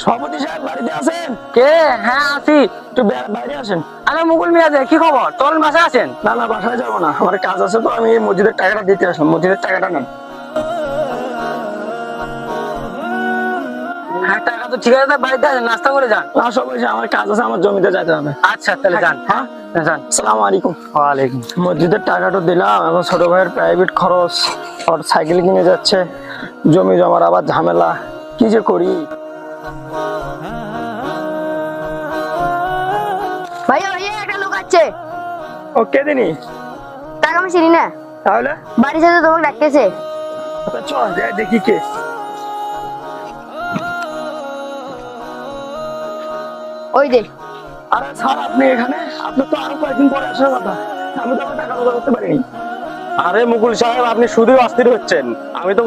সভাপতি সাহেব বাড়িতে আছেন? কে? হ্যাঁ আছি। একটু বাইরে আসেন। আরে মুকুল মিয়া যে, কি খবর? চলেন বাসায় আছেন। না না, বাসায় যাবো না, আমার কাজ আছে, তো আমি মসজিদের টাকাটা দিতে আসলাম। মসজিদের টাকাটা নেন। হ্যাঁ টাকা তো ঠিক আছে, তা বাড়িতে আছেন, নাস্তা করে যান। না সবাই, আমার কাজ আছে, আমার জমিতে যেতে হবে। আচ্ছা তাহলে যান। হ্যাঁ, যান। আসসালামু আলাইকুম। ওয়ালাইকুম। মসজিদের টাকাটা দিলাম, এখন ছোট ভাইয়ের প্রাইভেট খরচ, আর সাইকেল কিনে যাচ্ছে, জমি জমার আবার ঝামেলা, কি যে করি। ভাইয়া ভাইয়া একটা লোক আছে। ও কে দিনি? তাকে আমি চিনি না, তাহলে বাড়ি যেতে তোমাকে ডাকতেছে। আচ্ছা, চল যাই দেখি কে। ওই দে। আরে স্যার, আপনি এখানে? আপনার তো আরো কয়েকদিন পরে আসার কথা, আমি তো আমার টাকা জোগাড় করতে পারিনি। আরে মুকুল সাহেব, আপনি শুধু অস্থির হচ্ছেন। আমি তো